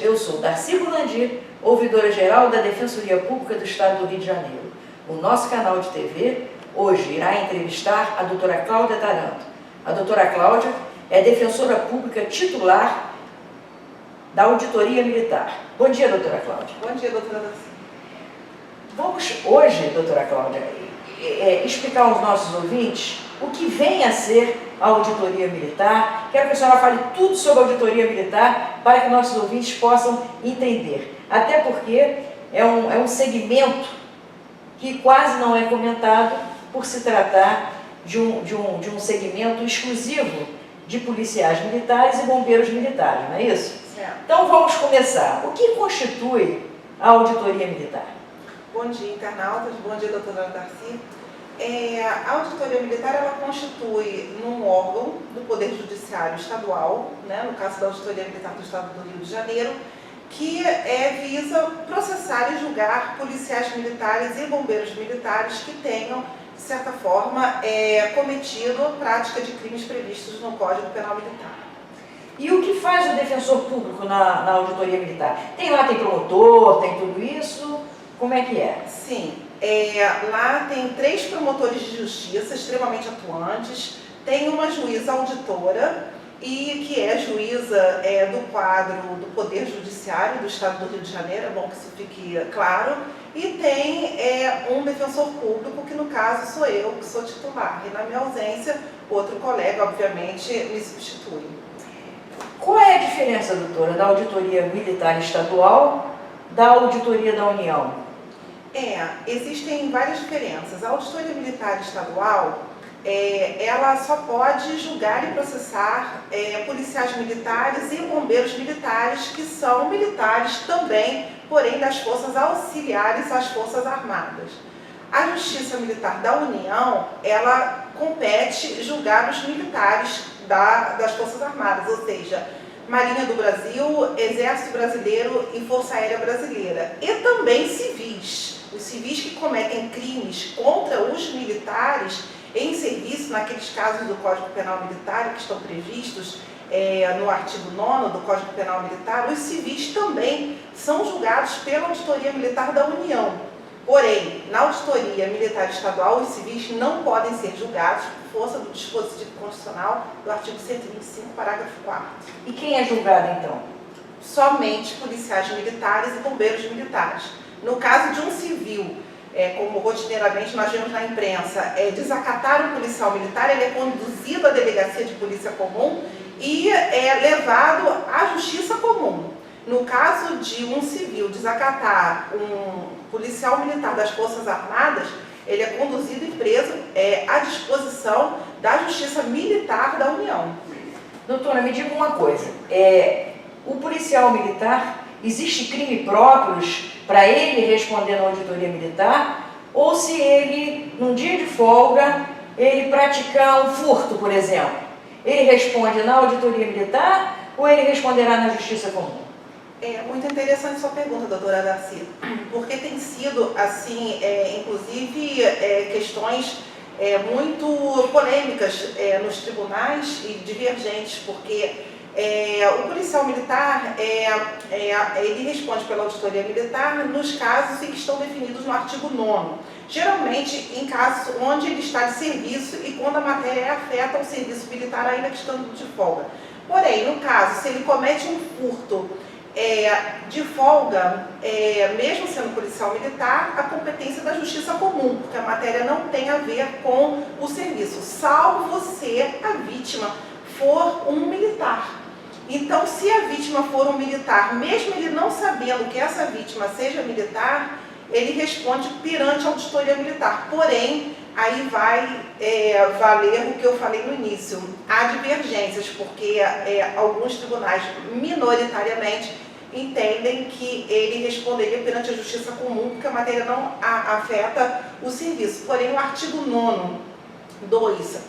Eu sou Darcy Bulandi, ouvidora-geral da Defensoria Pública do Estado do Rio de Janeiro. O nosso canal de TV hoje irá entrevistar a doutora Cláudia Taranto. A doutora Cláudia é defensora pública titular da Auditoria Militar. Bom dia, doutora Cláudia. Bom dia, doutora Darcy. Vamos hoje, doutora Cláudia, explicar aos nossos ouvintes o que vem a ser a Auditoria Militar. Quero que a senhora fale tudo sobre a Auditoria Militar para que nossos ouvintes possam entender. Até porque é um segmento que quase não é comentado por se tratar de um segmento exclusivo de policiais militares e bombeiros militares, não é isso? Certo. Então vamos começar. O que constitui a Auditoria Militar? Bom dia, internautas. Bom dia, doutora Darcy. A Auditoria Militar, ela constitui num órgão do Poder Judiciário Estadual, né, no caso da Auditoria Militar do Estado do Rio de Janeiro, que visa processar e julgar policiais militares e bombeiros militares que tenham, de certa forma, cometido a prática de crimes previstos no Código Penal Militar. E o que faz o defensor público na Auditoria Militar? Tem promotor, tem tudo isso? Como é que é? Sim. Lá tem 3 promotores de justiça extremamente atuantes, tem uma juíza auditora, e que é juíza do quadro do Poder Judiciário do Estado do Rio de Janeiro, é bom que isso fique claro, e tem um defensor público, que no caso sou eu, que sou titular, e na minha ausência, outro colega, obviamente, me substitui. Qual é a diferença, doutora, da Auditoria Militar Estadual da Auditoria da União? Existem várias diferenças. A Auditoria Militar Estadual, ela só pode julgar e processar policiais militares e bombeiros militares, que são militares também, porém das forças auxiliares às Forças Armadas. A Justiça Militar da União, ela compete julgar os militares das Forças Armadas, ou seja, Marinha do Brasil, Exército Brasileiro e Força Aérea Brasileira, e também civis. Os civis que cometem crimes contra os militares em serviço, naqueles casos do Código Penal Militar que estão previstos no artigo 9º do Código Penal Militar, os civis também são julgados pela Auditoria Militar da União. Porém, na Auditoria Militar Estadual, os civis não podem ser julgados por força do dispositivo constitucional do artigo 125, parágrafo 4º. E quem é julgado, então? Somente policiais militares e bombeiros militares. No caso de um civil, como rotineiramente nós vemos na imprensa, desacatar um policial militar, ele é conduzido à delegacia de polícia comum e é levado à justiça comum. No caso de um civil desacatar um policial militar das Forças Armadas, ele é conduzido e preso à disposição da Justiça Militar da União. Doutora, me diga uma coisa, o policial militar, existe crime próprios para ele responder na Auditoria Militar, ou se ele, num dia de folga, ele praticar um furto, por exemplo, ele responde na Auditoria Militar ou ele responderá na Justiça Comum? É muito interessante sua pergunta, doutora Darcy, porque tem sido, assim, inclusive, questões muito polêmicas nos tribunais e divergentes, porque o policial militar, ele responde pela Auditoria Militar nos casos em que estão definidos no artigo 9º, geralmente em casos onde ele está de serviço e quando a matéria afeta o serviço militar ainda que estando de folga. Porém, no caso, se ele comete um furto de folga, mesmo sendo policial militar, a competência da justiça comum, porque a matéria não tem a ver com o serviço, salvo se a vítima for um militar. Então, se a vítima for um militar, mesmo ele não sabendo que essa vítima seja militar, ele responde perante a auditoria militar. Porém, aí vai valer o que eu falei no início. Há divergências, porque alguns tribunais, minoritariamente, entendem que ele responderia perante a justiça comum, porque a matéria não afeta o serviço. Porém, o artigo 9º, 2,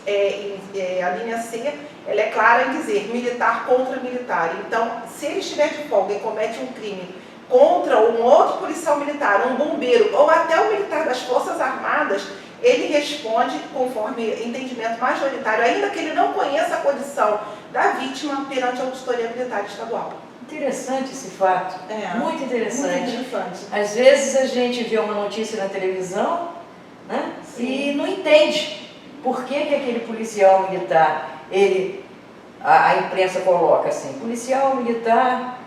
a linha C, ela é clara em dizer militar contra militar. Então, se ele estiver de folga e comete um crime contra um outro policial militar, um bombeiro ou até um militar das Forças Armadas, ele responde conforme entendimento majoritário, ainda que ele não conheça a condição da vítima perante a auditoria militar estadual. Interessante esse fato, muito interessante. Muito interessante. Às vezes a gente vê uma notícia na televisão, né, e não entende por que aquele policial militar, a imprensa coloca assim, policial militar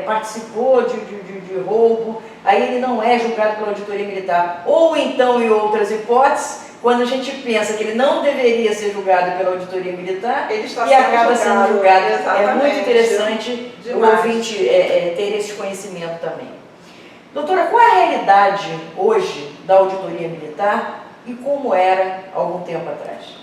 participou de roubo, aí ele não é julgado pela auditoria militar. Ou então, em outras hipóteses, quando a gente pensa que ele não deveria ser julgado pela auditoria militar, ele está e acaba sendo julgado. Exatamente. É muito interessante Demais. o ouvinte ter esse conhecimento também. Doutora, qual é a realidade hoje da auditoria militar e como era algum tempo atrás?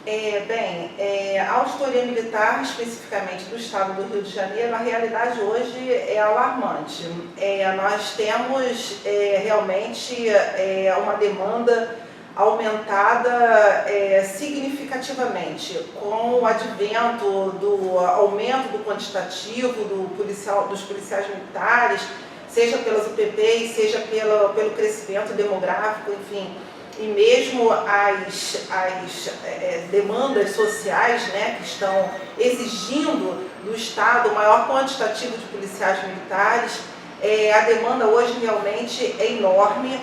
A auditoria militar, especificamente do estado do Rio de Janeiro, a realidade hoje é alarmante. Nós temos realmente uma demanda aumentada significativamente com o advento do aumento do quantitativo dos policiais militares, seja pelas UPPs, seja pelo crescimento demográfico, enfim. E mesmo as demandas sociais, né, que estão exigindo do Estado o maior quantitativo de policiais militares, a demanda hoje realmente é enorme.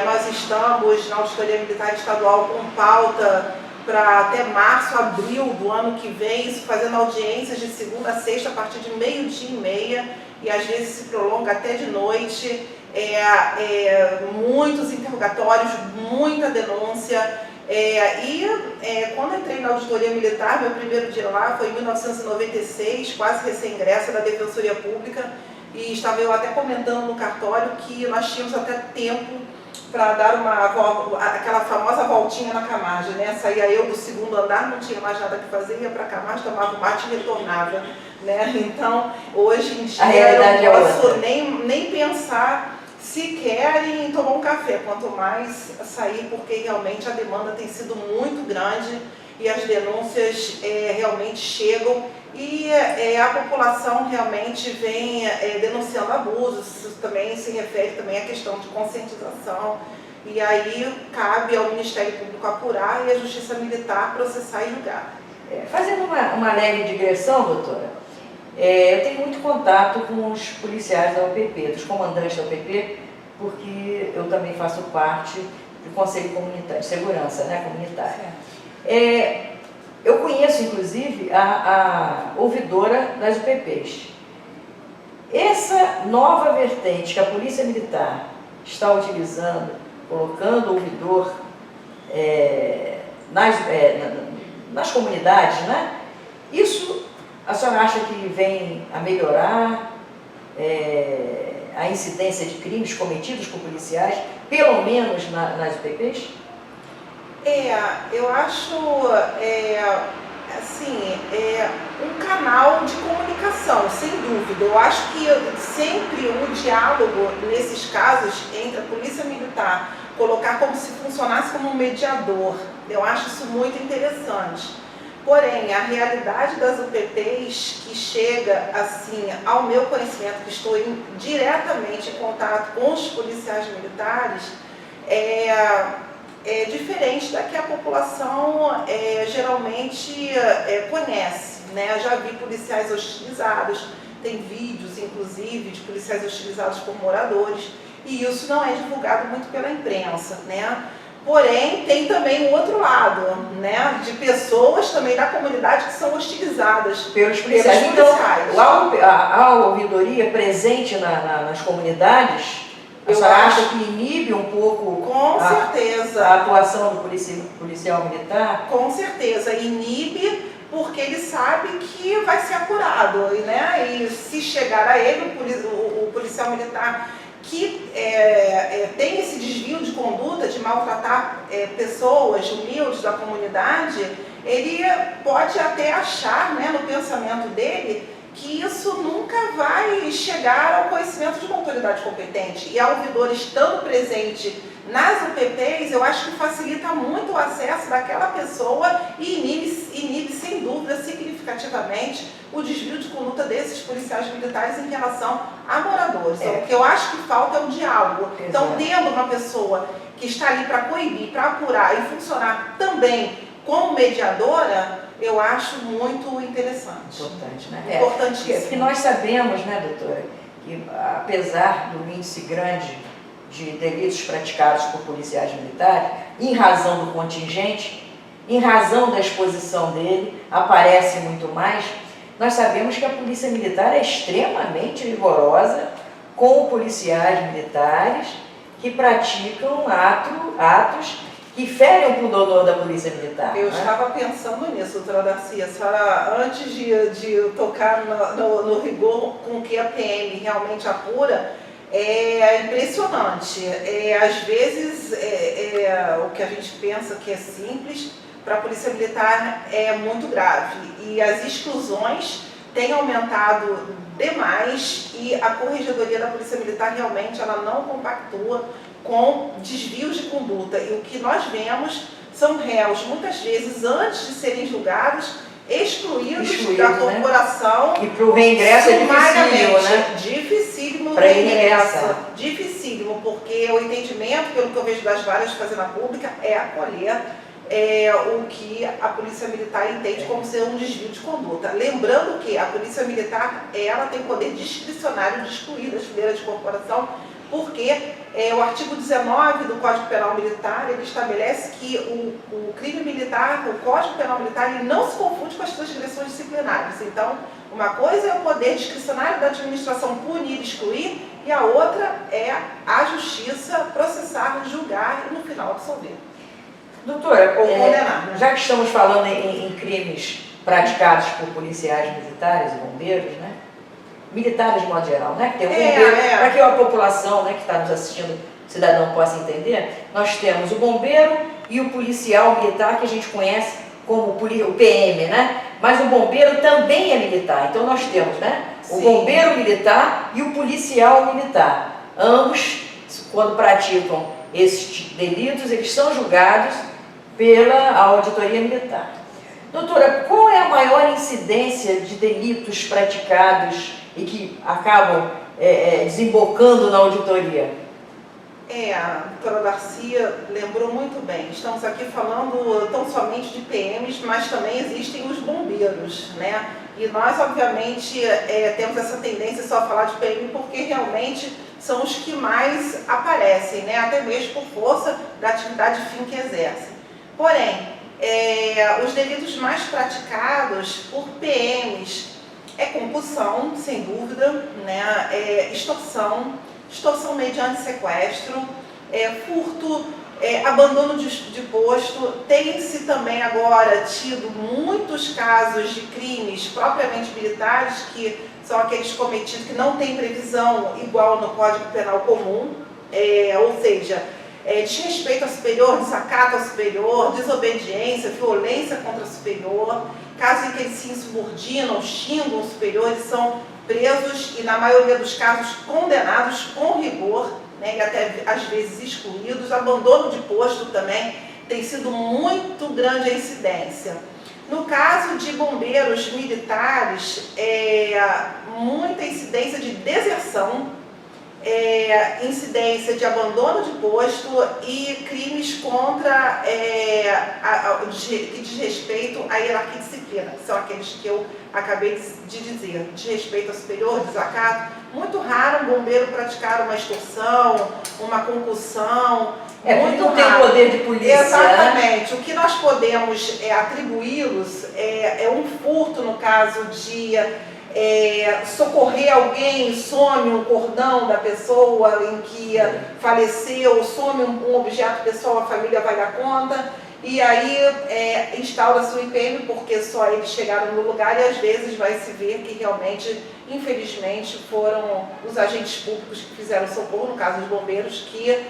Nós estamos na Auditoria Militar Estadual com pauta para até março, abril do ano que vem, isso fazendo audiências de segunda a sexta a partir de 12h30 e às vezes se prolonga até de noite. Muitos interrogatórios, muita denúncia. Quando entrei na auditoria militar, meu primeiro dia lá foi em 1996, quase recém-ingressa da Defensoria Pública, e estava eu até comentando no cartório que nós tínhamos até tempo para dar aquela famosa voltinha na Camargo, né? Saía eu do segundo andar, não tinha mais nada que fazer, ia para a Camargo, tomava o mate e retornava, né? Então, hoje em dia eu não posso nem pensar sequer em tomar um café, quanto mais sair, porque realmente a demanda tem sido muito grande e as denúncias realmente chegam e a população realmente vem denunciando abusos. Isso também se refere também à questão de conscientização, e aí cabe ao Ministério Público apurar e à Justiça Militar processar e julgar. Fazendo uma leve digressão, doutora, eu tenho muito contato com os policiais da UPP, dos comandantes da UPP, porque eu também faço parte do Conselho Comunitário de Segurança, né, comunitária. Eu conheço, inclusive, a ouvidora das UPPs. Essa nova vertente que a Polícia Militar está utilizando, colocando o ouvidor nas comunidades, né? Isso a senhora acha que vem a melhorar a incidência de crimes cometidos por policiais, pelo menos nas UPPs? Eu acho, um canal de comunicação, sem dúvida. Eu acho que sempre o diálogo, nesses casos, entre a Polícia Militar, colocar como se funcionasse como um mediador, eu acho isso muito interessante. Porém, a realidade das UPPs que chega, assim, ao meu conhecimento, que estou diretamente em contato com os policiais militares, é diferente da que a população geralmente conhece, né? Eu já vi policiais hostilizados, tem vídeos, inclusive, de policiais hostilizados por moradores, e isso não é divulgado muito pela imprensa, né? Porém, tem também o outro lado, né, de pessoas também da comunidade que são hostilizadas pelos policiais. pelos Então, policiais. a ouvidoria presente nas comunidades, a senhora acha que inibe um pouco Com certeza. a atuação do policial militar? Com certeza, inibe, porque ele sabe que vai ser apurado, né? E se chegar a ele, o policial militar que tem esse desvio de conduta, de maltratar pessoas humildes da comunidade, ele pode até achar, né, no pensamento dele, que isso nunca vai chegar ao conhecimento de uma autoridade competente. E a ouvidora estando presente nas UPPs, eu acho que facilita muito o acesso daquela pessoa e inibe sem dúvida, significativamente, o desvio de conduta desses policiais militares em relação a moradores. Então, o que eu acho que falta é o diálogo. Então, tendo uma pessoa que está ali para coibir, para apurar e funcionar também como mediadora, eu acho muito interessante. Importante, né? Importantíssimo. Porque nós sabemos, né, doutora, que apesar do índice grande de delitos praticados por policiais militares, em razão do contingente, em razão da exposição dele, aparece muito mais, nós sabemos que a polícia militar é extremamente rigorosa com policiais militares que praticam atos que ferem o pundonor da polícia militar. Eu estava pensando nisso, doutora Darcy. A senhora, antes de tocar no rigor com que a PM realmente apura, é impressionante. Às vezes, o que a gente pensa que é simples, para a polícia militar é muito grave. E as exclusões têm aumentado demais e a corregedoria da polícia militar realmente ela não compactua com desvios de conduta. E o que nós vemos são réus, muitas vezes, antes de serem julgados, excluídos da corporação. Né? E para o reingresso é dificílimo, né? Dificílimo para reingresso. Dificílimo, porque o entendimento, pelo que eu vejo das varas de fazenda pública, é acolher o que a polícia militar entende como ser um desvio de conduta. Lembrando que a polícia militar ela tem poder discricionário de excluir das fileiras de corporação, porque o artigo 19 do Código Penal Militar ele estabelece que o crime militar, o Código Penal Militar, ele não se confunde com as transgressões disciplinares. Então, uma coisa é o poder discricionário da administração punir e excluir, e a outra é a justiça processar, julgar e, no final, absolver. Doutora, já que estamos falando em crimes praticados por policiais militares e bombeiros, né? Militares de modo geral, né? Que tem o bombeiro, para que a população, né, que está nos assistindo, cidadão, possa entender, nós temos o bombeiro e o policial militar, que a gente conhece como o PM, né? Mas o bombeiro também é militar, então nós temos, né, o bombeiro militar e o policial militar. Ambos, quando praticam esses delitos, eles são julgados pela auditoria militar. Doutora, qual é a maior incidência de delitos praticados e que acabam desembocando na auditoria? A doutora Darcy lembrou muito bem. Estamos aqui falando tão somente de PMs, mas também existem os bombeiros, né? E nós, obviamente, temos essa tendência só a falar de PM porque realmente são os que mais aparecem, né? Até mesmo por força da atividade fim que exercem. Porém, os delitos mais praticados por PMs é compulsão, sem dúvida, né? Extorsão mediante sequestro, furto, abandono de posto. Tem-se também agora tido muitos casos de crimes propriamente militares, que são aqueles cometidos que não têm previsão igual no Código Penal comum, ou seja, desrespeito ao superior, desacato ao superior, desobediência, violência contra o superior. Casos em que eles se insubordinam, xingam o superior, eles são presos e, na maioria dos casos, condenados com rigor, né, e até às vezes excluídos. Abandono de posto também tem sido muito grande a incidência. No caso de bombeiros militares, muita incidência de deserção, incidência de abandono de posto e crimes contra que diz respeito à hierarquia e disciplina, que são aqueles que eu acabei de dizer, desrespeito ao superior, desacato. Muito raro um bombeiro praticar uma extorsão, uma concussão, Porque muito não tem rápido. poder de polícia. Exatamente. O que nós podemos atribuí-los é um furto, no caso de socorrer alguém, some um cordão da pessoa em que faleceu, some um objeto pessoal, a família vai dar conta, e aí instaura-se o IPM, porque só eles chegaram no lugar, e às vezes vai se ver que realmente, infelizmente, foram os agentes públicos que fizeram socorro, no caso dos bombeiros, que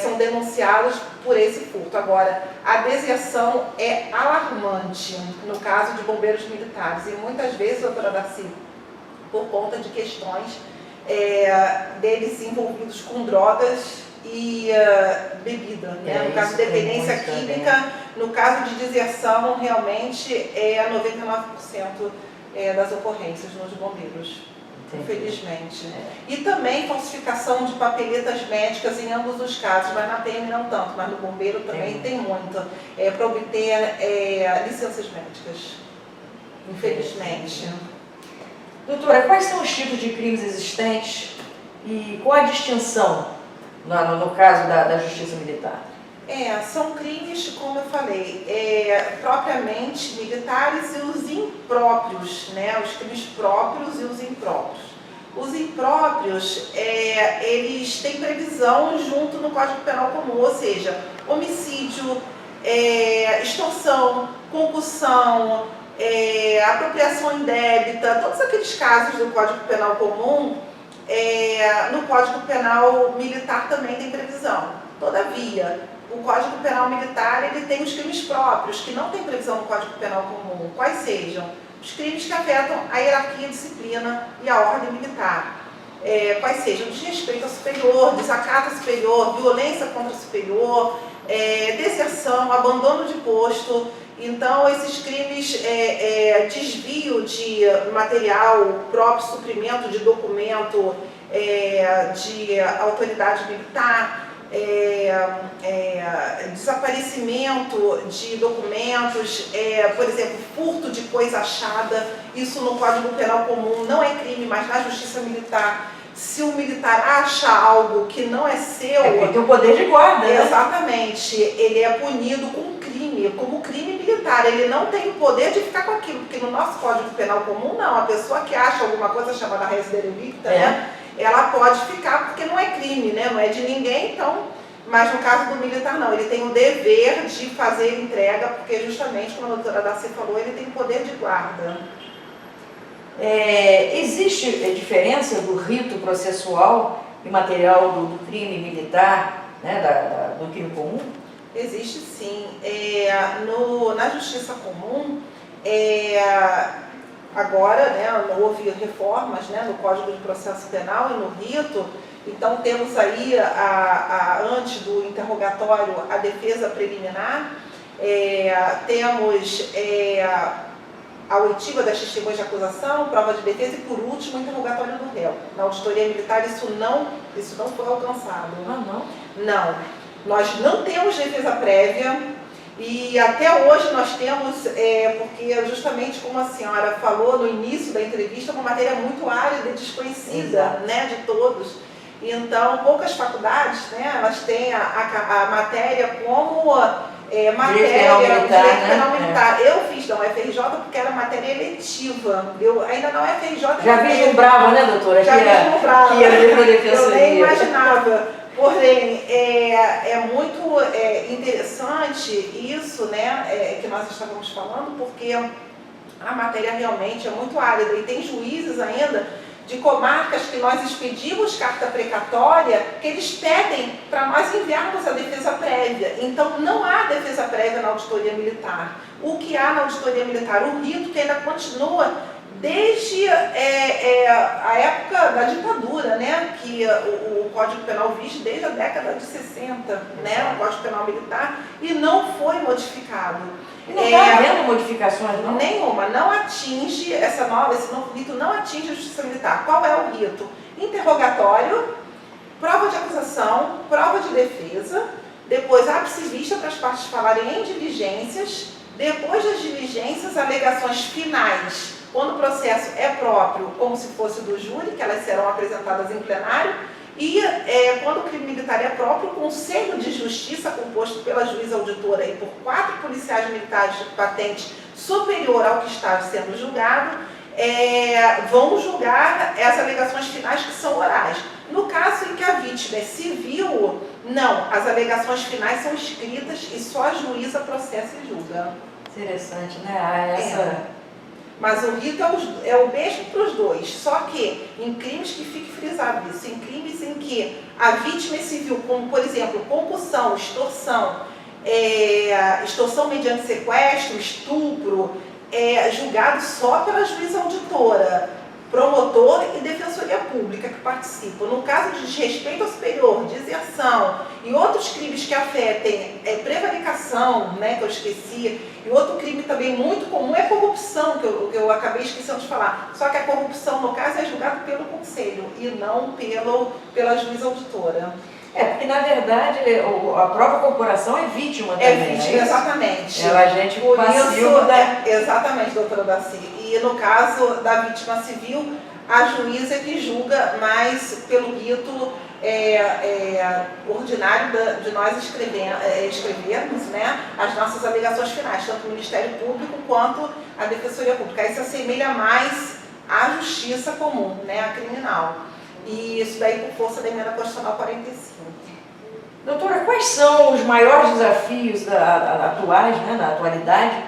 são denunciados por esse furto. Agora, a deserção é alarmante no caso de bombeiros militares, e muitas vezes, doutora Darcy, por conta de questões deles envolvidos com drogas e bebida, né? No caso de dependência química, no caso de deserção, realmente é 99% das ocorrências nos bombeiros. Infelizmente. E também falsificação de papeletas médicas em ambos os casos, mas na PM não tanto, mas no bombeiro também tem muito, para obter licenças médicas, infelizmente. Doutora, quais são os tipos de crimes existentes e qual a distinção no caso da justiça militar? São crimes, como eu falei, propriamente militares e os impróprios, né? Os crimes próprios e os impróprios. Os impróprios, eles têm previsão junto no Código Penal Comum, ou seja, homicídio, extorsão, concussão, apropriação indébita, todos aqueles casos do Código Penal Comum, no Código Penal Militar também tem previsão. Todavia, o Código Penal Militar ele tem os crimes próprios, que não tem previsão no Código Penal Comum, quais sejam os crimes que afetam a hierarquia, a disciplina e a ordem militar. Quais sejam desrespeito ao superior, desacato ao superior, violência contra o superior, deserção, abandono de posto. Então, esses crimes, desvio de material, próprio suprimento de documento de autoridade militar, desaparecimento de documentos, por exemplo, furto de coisa achada, isso no Código Penal Comum não é crime, mas na Justiça Militar, se o militar acha algo que não é seu... Porque tem o poder de guarda, né? Exatamente, ele é punido com crime, como crime militar, ele não tem o poder de ficar com aquilo, porque no nosso Código Penal Comum não, a pessoa que acha alguma coisa chamada res delicta, né? Ela pode ficar porque não é crime, né? Não é de ninguém, então, mas no caso do militar não, ele tem o dever de fazer entrega, porque justamente, como a doutora Darcy falou, ele tem poder de guarda. Existe diferença do rito processual e material do crime militar, né, do crime comum? Existe sim. Na Justiça Comum, agora, né, houve reformas, né, no Código de Processo Penal e no rito, então temos aí, antes do interrogatório, a defesa preliminar, temos a oitiva das testemunhas de acusação, prova de defesa e, por último, o interrogatório do réu. Na auditoria militar isso não foi alcançado. Ah, não? Não. Nós não temos defesa prévia. E até hoje nós temos, porque justamente como a senhora falou no início da entrevista, uma matéria muito árida e desconhecida, né, de todos. Então, poucas faculdades, né, elas têm a matéria como matéria de direito penal militar. Eu fiz da UFRJ porque era matéria eletiva. Ainda na UFRJ... Já vislumbrava, né, doutora? Já vislumbrava. Que ia vir para a defensoria. Eu nem imaginava. Porém, é muito interessante isso, né, que nós estávamos falando, porque a matéria realmente é muito árida e tem juízes ainda de comarcas que nós expedimos carta precatória, que eles pedem para nós enviarmos a defesa prévia. Então, não há defesa prévia na auditoria militar. O que há na auditoria militar? O rito que ainda continua desde a época da ditadura, né, que o Código Penal vige desde a década de 60, né, o Código Penal Militar, e não foi modificado. E não está havendo modificações, não? Nenhuma, não atinge, esse novo rito não atinge a Justiça Militar. Qual é o rito? Interrogatório, prova de acusação, prova de defesa, depois ápice vista para as partes falarem em diligências, depois das diligências, alegações finais, quando o processo é próprio, como se fosse do júri, que elas serão apresentadas em plenário, E quando o crime militar é próprio, o Conselho de Justiça, composto pela juíza auditora e por 4 policiais militares de patente superior ao que está sendo julgado, vão julgar as alegações finais que são orais. No caso em que a vítima é civil, não, as alegações finais são escritas e só a juíza processa e julga. Interessante, né? Mas o rito é o mesmo para os dois, só que em crimes que fique frisado isso, em crimes em que a vítima é civil, como por exemplo, concussão, extorsão, extorsão mediante sequestro, estupro, julgado só pela juíza auditora, promotor e defensoria pública que participam. No caso de desrespeito ao superior, deserção e outros crimes que afetem prevaricação, né, que eu esqueci, e outro crime também muito comum é corrupção, que eu acabei esquecendo de falar. Só que a corrupção, no caso, é julgada pelo conselho e não pela juíza auditora. Porque na verdade a própria corporação é vítima também. É vítima, exatamente. Ela é agente passivo exatamente, doutora Daci. E no caso da vítima civil, a juíza é que julga mais pelo rito ordinário de nós escrevermos, né, as nossas alegações finais, tanto o Ministério Público quanto a Defensoria Pública. Aí se assemelha mais à justiça comum, né, à criminal. E isso daí por força da emenda constitucional 45. Doutora, quais são os maiores desafios atuais, né, na atualidade,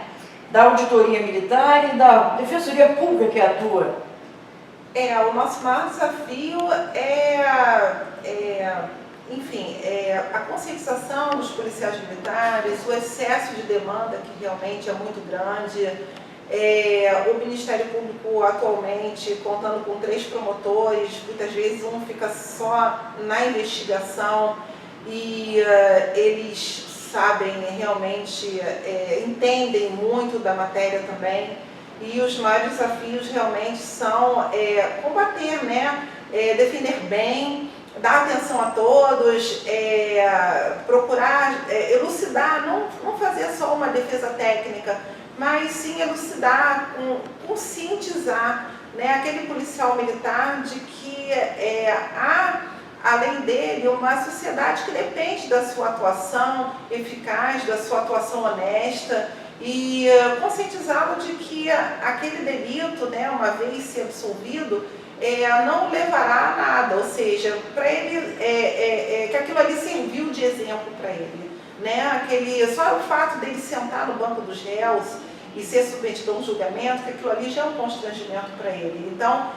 da auditoria militar e da defensoria pública que atua? O nosso maior desafio enfim, a conscientização dos policiais militares, o excesso de demanda que realmente é muito grande. O Ministério Público atualmente contando com 3 promotores, muitas vezes um fica só na investigação e eles sabem realmente, entendem muito da matéria também, e os maiores desafios realmente são combater, né, defender bem, dar atenção a todos, procurar elucidar, não fazer só uma defesa técnica, mas sim elucidar, conscientizar, né, aquele policial militar de que há, além dele, uma sociedade que depende da sua atuação eficaz, da sua atuação honesta, e conscientizá-lo de que aquele delito, né, uma vez se absolvido, não levará a nada, ou seja, para ele, que aquilo ali serviu de exemplo para ele. Né? Só o fato dele sentar no banco dos réus e ser submetido a um julgamento, que aquilo ali já é um constrangimento para ele. Então,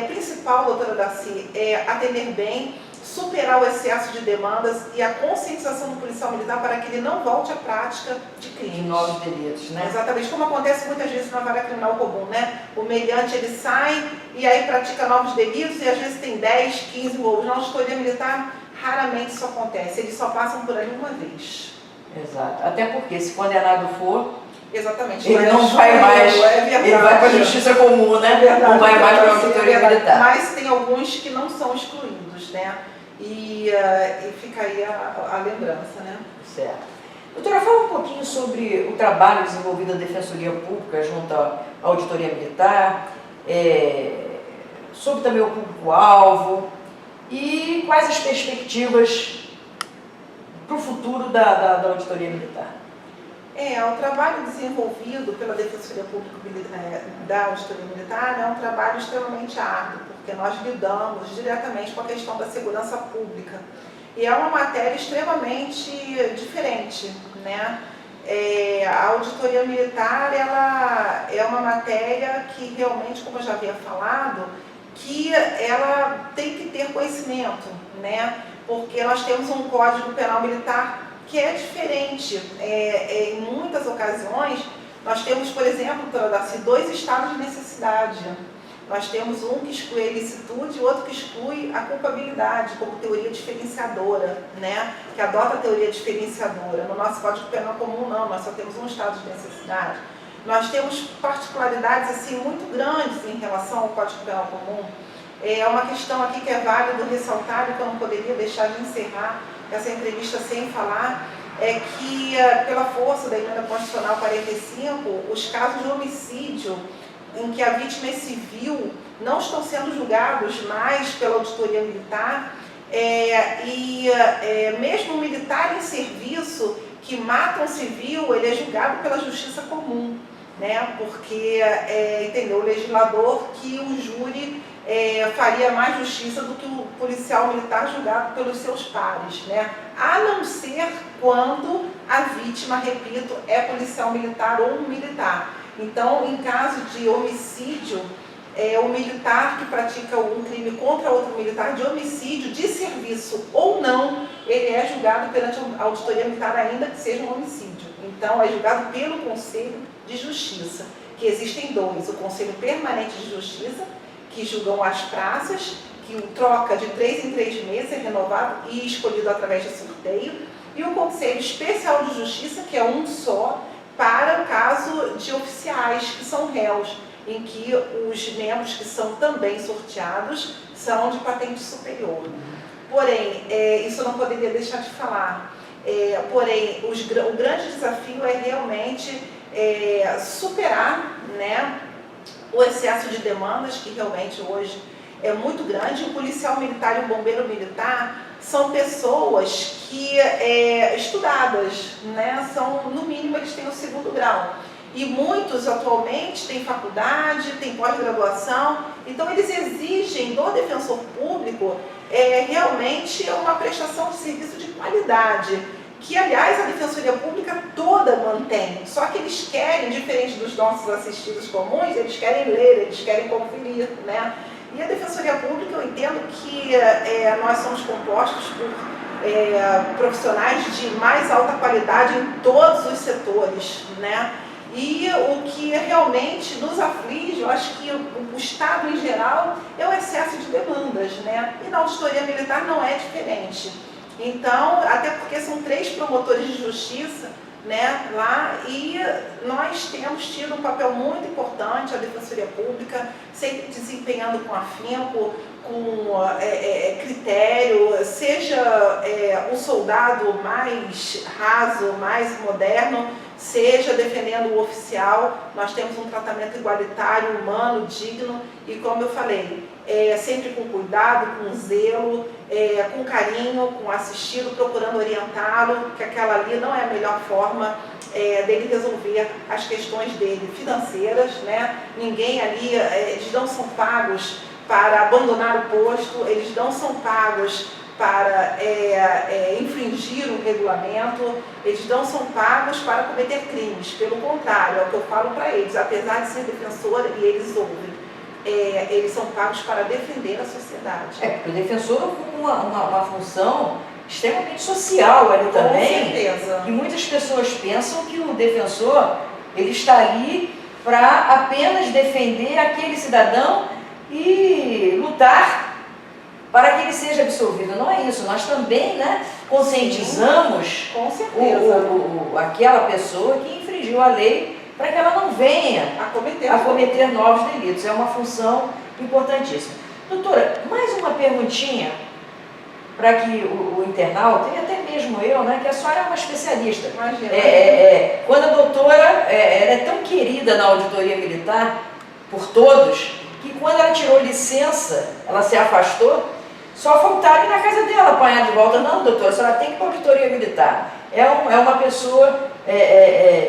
principal, doutora Daci, atender bem, superar o excesso de demandas e a conscientização do policial militar para que ele não volte à prática de crimes. De novos delitos, né? Exatamente, como acontece muitas vezes na vara criminal comum, né? O meliante, ele sai e aí pratica novos delitos e às vezes tem 10, 15 roubos. Na auditoria militar, raramente isso acontece, eles só passam por ali uma vez. Exato, até porque se condenado for, exatamente, ele não vai mais, ele vai para a justiça comum, né? Não vai mais para a auditoria militar. Mas tem alguns que não são excluídos, né? E fica aí a lembrança, né? Certo. Doutora, fala um pouquinho sobre o trabalho desenvolvido da Defensoria Pública junto à Auditoria Militar, sobre também o público-alvo e quais as perspectivas para o futuro da Auditoria Militar. O trabalho desenvolvido pela Defensoria Pública da Auditoria Militar é um trabalho extremamente árduo, porque nós lidamos diretamente com a questão da segurança pública. E é uma matéria extremamente diferente, né? A auditoria militar, ela é uma matéria que realmente, como eu já havia falado, que ela tem que ter conhecimento, né? Porque nós temos um Código Penal Militar que é diferente. Em muitas ocasiões, nós temos, por exemplo, doutora Daci, 2 estados de necessidade. Nós temos um que exclui a ilicitude e outro que exclui a culpabilidade, como teoria diferenciadora, né? Que adota a teoria diferenciadora. No nosso Código Penal Comum, não, nós só temos um estado de necessidade. Nós temos particularidades assim, muito grandes em relação ao Código Penal Comum. É uma questão aqui que é válido ressaltar e que eu não poderia deixar de encerrar essa entrevista sem falar, é que pela força da emenda constitucional 45, os casos de homicídio em que a vítima é civil não estão sendo julgados mais pela auditoria militar Mesmo o militar em serviço que mata um civil, ele é julgado pela justiça comum, né? Porque entendeu o legislador que o júri faria mais justiça do que o policial militar julgado pelos seus pares, né? A não ser quando a vítima, repito, é policial militar ou um militar. Então, em caso de homicídio, o militar que pratica um crime contra outro militar de homicídio, de serviço ou não, ele é julgado perante a auditoria militar, ainda que seja um homicídio. Então, é julgado pelo Conselho de Justiça, que existem dois: o Conselho Permanente de Justiça, que julgam as praças, que troca de 3 em 3 meses, é renovado e escolhido através de sorteio, e o Conselho Especial de Justiça, que é um só, para o caso de oficiais que são réus, em que os membros que são também sorteados são de patente superior. Porém, isso eu não poderia deixar de falar, porém, o grande desafio é realmente superar, né, o excesso de demandas, que realmente hoje é muito grande. O policial militar e o bombeiro militar são pessoas que estudadas, né? No mínimo eles têm o 2º grau. E muitos atualmente têm faculdade, têm pós-graduação, então eles exigem do defensor público realmente uma prestação de serviço de qualidade, que aliás a Defensoria Pública toda mantém, só que eles querem, diferente dos nossos assistidos comuns, eles querem ler, eles querem conferir, né? E a Defensoria Pública, eu entendo que nós somos compostos por profissionais de mais alta qualidade em todos os setores, né? E o que realmente nos aflige, eu acho que o Estado em geral, é o excesso de demandas, né? E na auditoria militar não é diferente. Então, até porque são 3 promotores de justiça, né, lá, e nós temos tido um papel muito importante, a Defensoria Pública, sempre desempenhando com afinco, com critério, seja o soldado mais raso, mais moderno, seja defendendo o oficial. Nós temos um tratamento igualitário, humano, digno e, como eu falei, sempre com cuidado, com zelo, com carinho, com assistido, procurando orientá-lo, que aquela ali não é a melhor forma dele resolver as questões dele financeiras, né? Ninguém ali, eles não são pagos para abandonar o posto, eles não são pagos para infringir o regulamento, eles não são pagos para cometer crimes. Pelo contrário, é o que eu falo para eles, apesar de ser defensora e eles ouvem, eles são pagos para defender a sociedade. Porque o defensor ocupa uma função extremamente social ali também. Com certeza. E muitas pessoas pensam que o defensor, ele está ali para apenas defender aquele cidadão e lutar para que ele seja absolvido. Não é isso, nós também, né, conscientizamos aquela pessoa que infringiu a lei para que ela não venha a cometer novos delitos. É uma função importantíssima. Doutora, mais uma perguntinha para que o internauta, e até mesmo eu, né, que a senhora é uma especialista. Imagina. Quando a doutora ela é tão querida na auditoria militar por todos, que quando ela tirou licença, ela se afastou, só faltaram ir na casa dela apanhar de volta. Não, doutora, a senhora tem que ir para a auditoria militar. É uma pessoa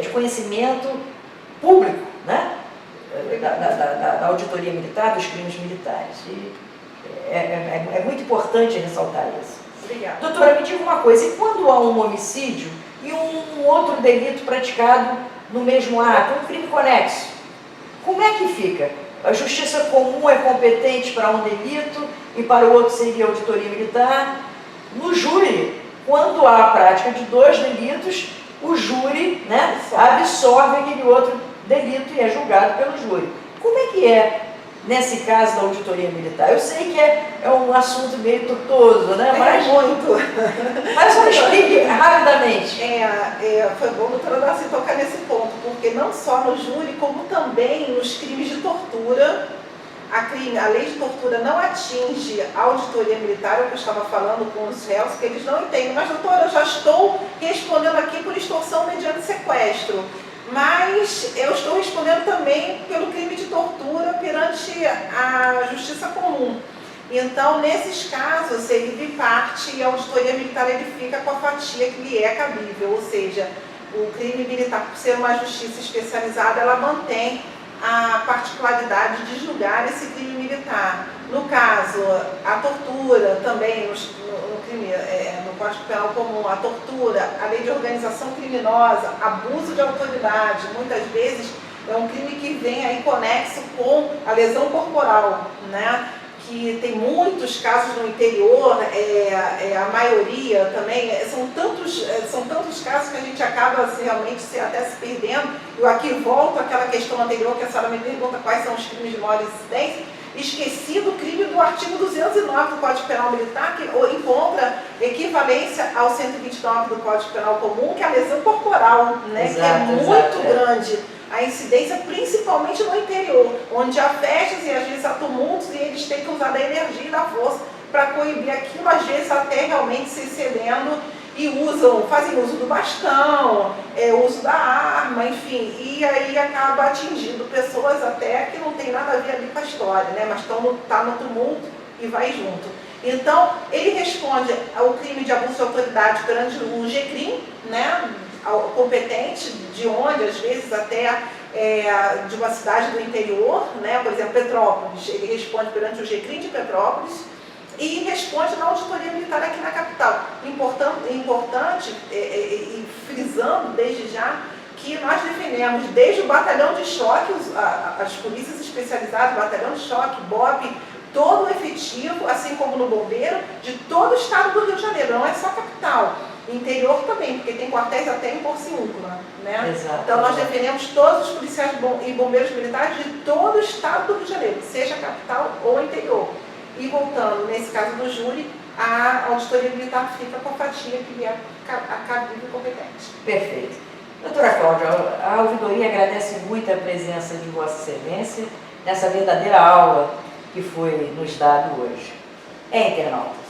de conhecimento público, né? Da auditoria militar, dos crimes militares. E é muito importante ressaltar isso. Obrigada. Doutora, me diga uma coisa, e quando há um homicídio e um outro delito praticado no mesmo ato, um crime conexo, como é que fica? A justiça comum é competente para um delito e para o outro seria a auditoria militar. No júri, quando há a prática de 2 delitos, o júri, né, absorve aquele outro delito e é julgado pelo júri. Como é que é nesse caso da auditoria militar? Eu sei que é um assunto meio tortuoso, né? Mas muito. Mas só explique rapidamente. Foi bom, doutora Darcy, tocar nesse ponto, porque não só no júri, como também nos crimes de tortura, a lei de tortura não atinge a auditoria militar, é o que eu estava falando com os réus, que eles não entendem. Mas, doutora, eu já estou respondendo aqui por extorsão mediante sequestro. Mas eu estou respondendo também pelo crime de tortura perante a justiça comum. Então, nesses casos, ele biparte e a auditoria militar ele fica com a fatia que lhe é cabível, ou seja, o crime militar, por ser uma justiça especializada, ela mantém a particularidade de julgar esse crime militar. No caso, a tortura também, no Código Penal Comum, a tortura, a lei de organização criminosa, abuso de autoridade, muitas vezes é um crime que vem aí conexo com a lesão corporal, né? Que tem muitos casos no interior, a maioria também, são tantos casos que a gente acaba realmente até se perdendo. Eu aqui volto àquela questão anterior que a senhora me pergunta quais são os crimes de maior incidência. Esqueci do crime do artigo 209 do Código Penal Militar, que encontra equivalência ao 129 do Código Penal Comum, que é a lesão corporal, né? Exato, que é muito exato, grande. A incidência, principalmente no interior, onde há festas e às vezes há tumultos e eles têm que usar da energia e da força para coibir aquilo, às vezes até realmente se excedendo e fazem uso do bastão, uso da arma, enfim, e aí acaba atingindo pessoas até que não tem nada a ver ali com a história, né? Mas tá no tumulto e vai junto. Então, ele responde ao crime de abuso de autoridade perante o GCRIM, né? Ao competente, de onde, às vezes, até de uma cidade do interior, né? Por exemplo, Petrópolis, ele responde perante o GCRIM de Petrópolis e responde na auditoria militar aqui na capital. Importante, e frisando desde já, que nós defendemos desde o batalhão de choque, as polícias especializadas, batalhão de choque, BOP, todo o efetivo, assim como no bombeiro, de todo o estado do Rio de Janeiro, não é só capital. Interior também, porque tem quartéis até em Porciúncula, né? Exato, então nós defendemos todos os policiais e bombeiros militares de todo o estado do Rio de Janeiro, seja capital ou interior. E voltando, nesse caso do júri, a auditoria militar fica com a fatia que é cabível e competente. Perfeito. Doutora Cláudia, a ouvidoria agradece muito a presença de Vossa Excelência nessa verdadeira aula que foi nos dado hoje. Internauta,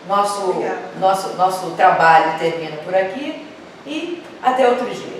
nosso trabalho termina por aqui e até outro dia.